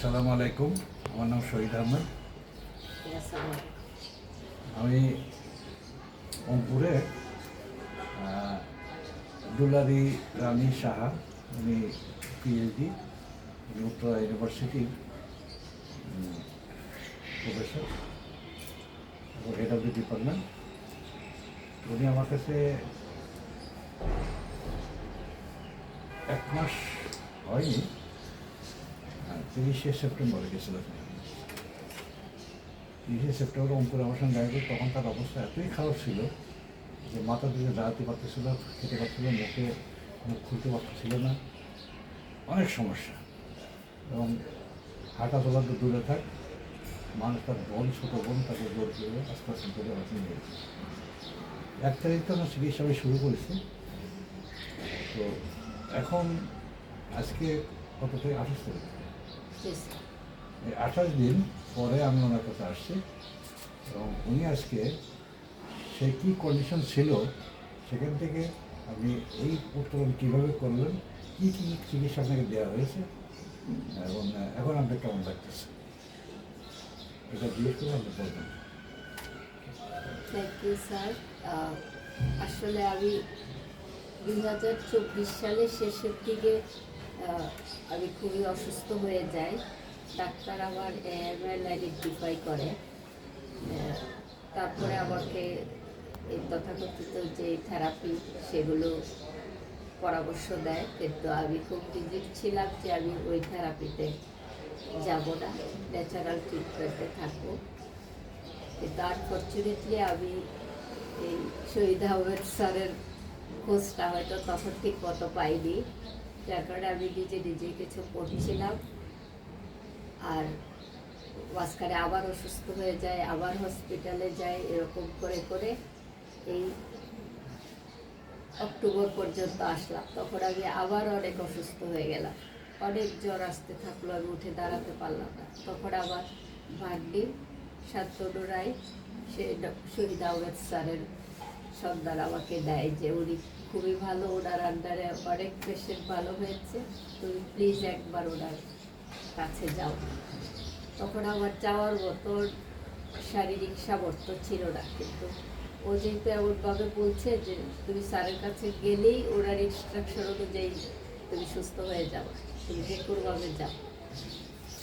আসসালামু আলাইকুম, আমার নাম শহীদ আহমেদ। আমি রংপুরে দুলারি রানী সাহা, উনি পিএইচডি, উত্তরা ইউনিভার্সিটির প্রফেসর এবং হেড অফ দ্য ডিপার্টমেন্ট। উনি আমার কাছে 1 মাস হয়নি, 30শে সেপ্টেম্বরে গেছিলেন। 30শে সেপ্টেম্বর রংপুরে আমার সঙ্গে দেখা করি। তখন তার অবস্থা এতই খারাপ ছিল যে মাথা দিকে দাঁড়াতে পারতেছিল, খেতে পারছিল, মুখ খুলতে পারতেছিল না, অনেক সমস্যা। এবং হাঁটা চলা তো দূরে থাক, মানুষ তার বোন, ছোটো বোন তাকে জোর করে আস্তে আস্তে করে বাঁচিয়ে নিয়েছে। 1 তারিখ তো আমরা চিকিৎসা আমি শুরু করেছি। তো এখন আজকে কত থেকে 28 তারিখ, এই 28 দিন পরে আমি ওনার কাছে আসছি এবং উনি আজকে সে কী কন্ডিশন ছিল সেখান থেকে আপনি এই উত্তরণ কীভাবে করলেন, কী কী চিকিৎসা আপনাকে দেওয়া হয়েছে এবং এখন আপনার কেমন লাগতেছে, এটা জিজ্ঞেস করে আপনি বলবেন। Thank you sir. আসলে আমি 2024 সালের শেষের দিকে আমি খুবই অসুস্থ হয়ে যাই। ডাক্তার আমার AML আইডেন্টিফাই করে, তারপরে আমাকে এই তথাকথিত যে থেরাপি সেগুলো পরামর্শ দেয়, কিন্তু আমি খুব রিজিড ছিলাম যে আমি ওই থেরাপিতে যাব না, ন্যাচারাল ট্রিটমেন্টে থাকবো। কিন্তু আনফর্চুনেটলি আমি এই শহীদ আহমেদ স্যারের খোঁজটা হয়তো তখন ঠিক মতো পাইনি, যার কারণে আমি নিজে কিছু পড়ছিলাম। আর মাঝখানে আবার অসুস্থ হয়ে যায়, আবার হসপিটালে যাই, এরকম করে করে এই অক্টোবর পর্যন্ত আসলাম। তখন আমি আবার অনেক অসুস্থ হয়ে গেলাম, অনেক জ্বর আসতে থাকলো, আমি উঠে দাঁড়াতে পারলাম না। তখন আবার ভাগ্নি শান্তনু রায়, সে শহীদ আহমেদ স্যারের সন্ধান আমাকে দেয় যে উনি খুবই ভালো, ওনার আন্ডারে অনেক পেশেন্ট ভালো হয়েছে, তুমি প্লিজ একবার ওনার কাছে যাও। তখন আমার যাওয়ার মতো শারীরিক সামর্থ্য ছিল না, কিন্তু ও যেহেতু এমনভাবে বলছে যে তুমি স্যারের কাছে গেলেই ওনার ইনস্ট্রাকশন অনুযায়ী তুমি সুস্থ হয়ে যাও, তুমি যে কোনোভাবে যাও।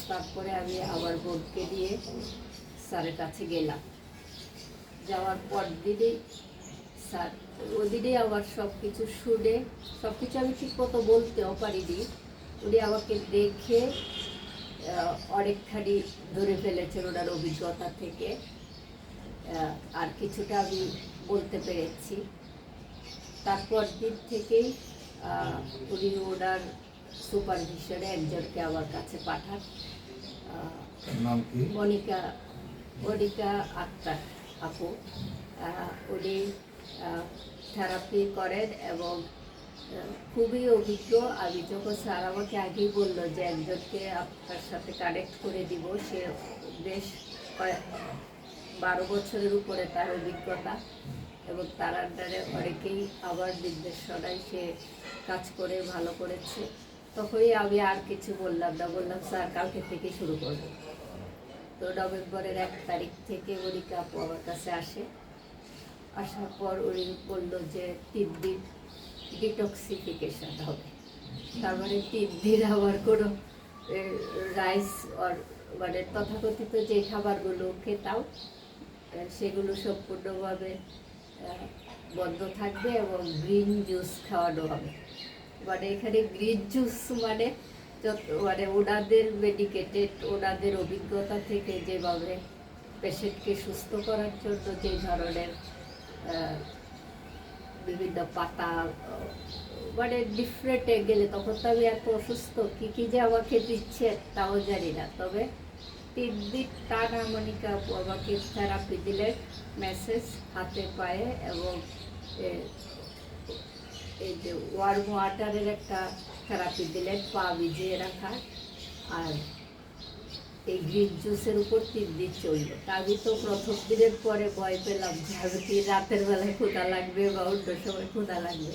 তারপরে আমি আমার বোনকে নিয়ে স্যারের কাছে গেলাম। যাওয়ার পর দিনেই স্যার, ওদিনেই আমার সব কিছু শুনে, সব কিছু আমি ঠিক মতো বলতেও পারিনি, উনি আমাকে দেখে অনেকখানি ধরে ফেলেছেন ওনার অভিজ্ঞতা থেকে, আর কিছুটা আমি বলতে পেরেছি। তারপর দিন থেকেই উনি ওনার সুপারভিশনে একজনকে আমার কাছে পাঠান, নাম কি? মনিকা আক্তার আপু। উনি থেরাপি করেন এবং খুবই অভিজ্ঞ। আমি যখন স্যার আমাকে আগেই বললো যে একজনকে আপনার সাথে কানেক্ট করে দিব, সে বেশ 12 বছরের উপরে তার অভিজ্ঞতা এবং তার আন্ডারে অনেকেই আবার নির্দেশনায় সে কাজ করে ভালো করেছে। তখনই আমি আর কিছু বললাম না, বললাম স্যার কালকে থেকে শুরু করব। তো নভেম্বরের 1 তারিখ থেকে মনিকা আপু আমার কাছে আসে। আসার পর উনি বললো যে 3 দিন ডিটক্সিফিকেশন হবে, তার মানে 3 দিন আমার কোনো রাইস মানে তথাকথিত যে খাবারগুলো খেতাম সেগুলো সম্পূর্ণভাবে বন্ধ থাকবে এবং গ্রিন জুস খাওয়ানো হবে। মানে এখানে গ্রিন জুস মানে মানে ওনাদের মেডিকেটেড, ওনাদের অভিজ্ঞতা থেকে যেভাবে পেশেন্টকে সুস্থ করার জন্য যে ধরনের বিভিন্ন পাতা, মানে ডিফারেন্ট গেলে, তখন তো আমি এত অসুস্থ, কী যে আমাকে দিচ্ছে তাও জানি না। তবে 3 দিন টানা মনিকা আমাকে থেরাপি দিলেন, মেসেজ হাতে পায়ে, এবং এই যে ওয়ার্ম ওয়াটারের একটা থেরাপি দিলেন, পা ভিজিয়ে রাখা, আর এই গ্রিন জুসের উপর 3 দিন চললো। আমি তো প্রথম দিনের পরে ভয় পেলাম যে আমি কি রাতের বেলায় ক্ষুধা লাগবে বা অন্য সময় ক্ষুধা লাগবে।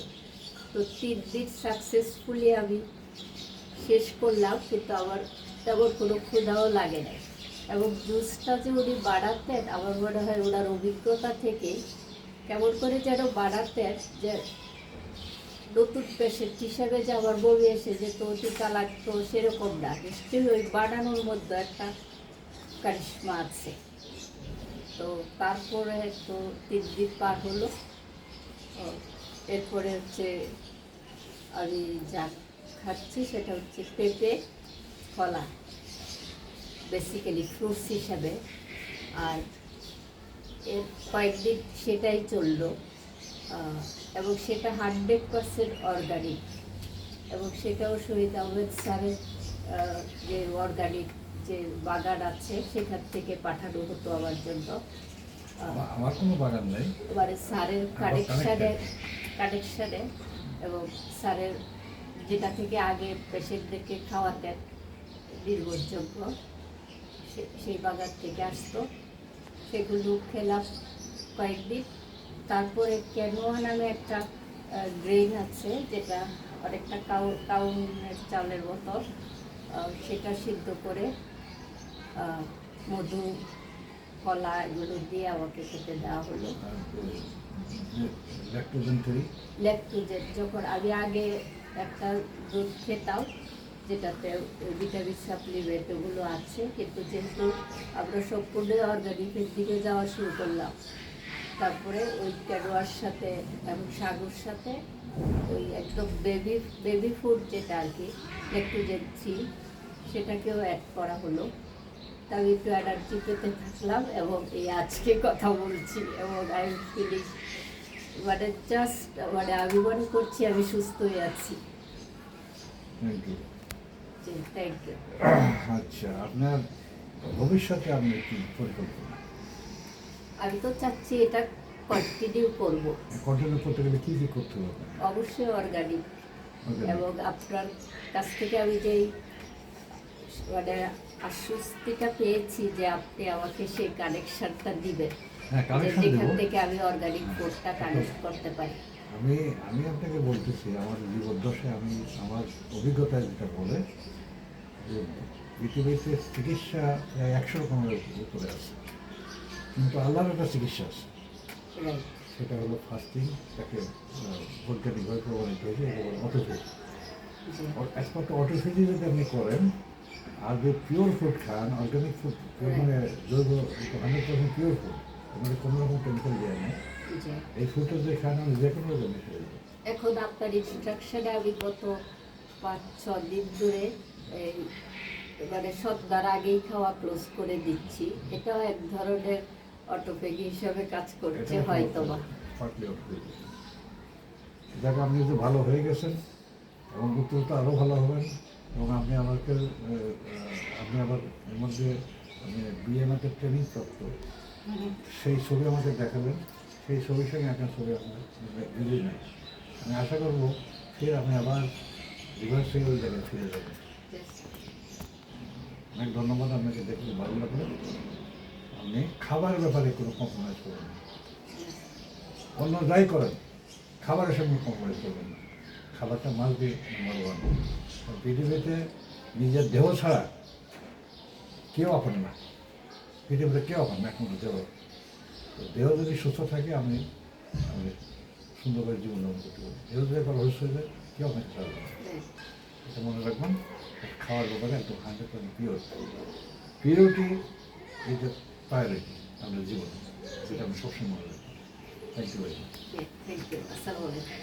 তো 3 দিন সাকসেসফুলি আমি শেষ করলাম, কিন্তু আমার তেমন কোনো ক্ষুধাও লাগে না। এবং জুসটা যে উনি বানাতেন আমার মনে হয় ওনার অভিজ্ঞতা থেকে কেমন করে যেন বানাতেন যে নতুন পেশেন্ট হিসাবে যে আমার বমি এসে যেত টিকা লাগতো সেরকম না, নিশ্চয়ই ওই বানানোর মধ্যে একটা কারিশমা আছে। তো তারপরে তো 3 দিন পার হলো। এরপরে হচ্ছে আমি যা খাচ্ছি সেটা হচ্ছে পেঁপে কলা, বেসিক্যালি ফ্রুটস হিসাবে। আর এর কয়েকদিন সেটাই চললো, এবং সেটা 100% অর্গানিক, এবং সেটাও শহীদ আহমেদ স্যারের যে অর্গানিক যে বাগান আছে সেখান থেকে পাঠানো হতো আমার জন্য। আমার কোনো বাগান নেই, মানে স্যারের কানেকশানে এবং স্যারের যেটা থেকে আগে পেশেন্টদেরকে খাওয়াতেন নির্ভরযোগ্য, সেই বাগান থেকে আসতো। সেগুলো খেলাম কয়েকদিন। তারপরে ক্যানোয়া নামে একটা গ্রেইন আছে যেটা অনেকটা কাউনের চালের মতো, সেটা সিদ্ধ করে মধু কলা এগুলো দিয়ে আমাকে খেতে দেওয়া হলো। ল্যাকটোজেন যখন আমি আগে একটা দুধ খেতাম যেটাতে ভিটামিন সাপ্লিমেন্ট ওগুলো আছে, কিন্তু যেহেতু আমরা সম্পূর্ণ অর্গানিকের দিকে যাওয়া শুরু করলাম, তারপরে ওই ক্যানোয়ার সাথে এবং সাগুর সাথে ওই একদম বেবি ফুড যেটা আর কি ল্যাকটোজেন 3 সেটাকেও অ্যাড করা হলো। তা আমি একটু এনার্জি পেতে থাকলাম এবং এই আজকে কথা বলছি এবং আই ফিলিং মানে জাস্ট মানে আমি মনে করছি আমি সুস্থ হয়ে আছি। Thank you. আচ্ছা, আপনার ভবিষ্যতে আপনি কি পরিকল্পনা? আমি তো চাচ্ছি এটা কন্টিনিউ করব। কন্টিনিউ করতে গেলে কি কি করতে হবে? অবশ্যই অর্গানিক, এবং আপনার কাছ থেকে আমি যেই মানে আশ্বস্তিটা পেয়েছি যে আপনি আমাকে সেই কানেকশনটা দিবেন, যেখান থেকে আমি অর্গানিক ফুডটা কানেক্ট করতে পারি। আমি আপনাকে বলতেছি আমার জীবদ্দশায় আমি আমার অভিজ্ঞতা যেটা বলে যে পৃথিবীতে চিকিৎসা প্রায় 100 রকমের উপরে আছে, কিন্তু আল্লাহর একটা চিকিৎসা আছে, সেটা হলো ফাস্টিং, তাকে বৈজ্ঞানিকভাবে প্রমাণিত হয়েছে, এটা বলে অটোফেজি। একমাত্র অটোফেজি যদি আপনি করেন আর যদি পিওর ফুড খান, অর্গানিক ফুড মানে জৈব 100% পিওর ফুড, মানে কোনো রকম কেমিক্যাল দেওয়া নেই, এই ফুডটা যে খান আমি যে কোনো রকম হয়ে যাবে। এখন আপনার ইনস্ট্রাকশনে আমি গত 5-6 দিন ধরে এই মানে সন্ধ্যার আগেই খাওয়া ক্লোজ করে দিচ্ছি। এটাও এক ধরনের অটোপেগি হিসাবে কাজ করছে হয়তো বা। যাকে আপনি যদি ভালো হয়ে গেছেন এবং উত্তরটা আরও ভালো হবেন, এবং আপনি আমাকে আপনি আবার এর মধ্যে আমি বিএমএতে ট্রেনিং প্রাপ্ত, সেই ছবি আমাকে দেখাবেন, সেই ছবির সঙ্গে একটা ছবি আপনার মিলিয়ে নেয়। আমি আশা করবো ফের আপনি আবার রিভার্স হয়ে ওই জায়গায় ফিরে যাবেন। অনেক ধন্যবাদ, আপনাকে দেখতে ভালো লাগলো। আপনি খাবারের ব্যাপারে কোনো কম্প্রোমাইজ করবেন না, অন্য যাই করেন খাবারের সঙ্গে কম্প্রোমাইজ করবেন না। খাবারটা মাস্ট বি নাম্বার 1। পৃথিবীতে নিজের দেহ ছাড়া কেউ আপন না, পৃথিবীতে কেউ আপন না, একমাত্র দেহ। তো দেহ যদি সুস্থ থাকে আমি সুন্দরভাবে জীবনযাপন করতে পারি। দেহ যদি একবার অসুস্থ হয়ে যায় কেউ আপনাকে চাইবে না। এটা মনে রাখবেন, খাওয়ার ব্যাপারে একদম 100% পিওরিটি ইজ এ প্রায়োরিটি আমাদের জীবনে, যেটা আমি সবসময় মনে রাখি। Thank you very much. Thank you. আসসালামু আলাইকুম।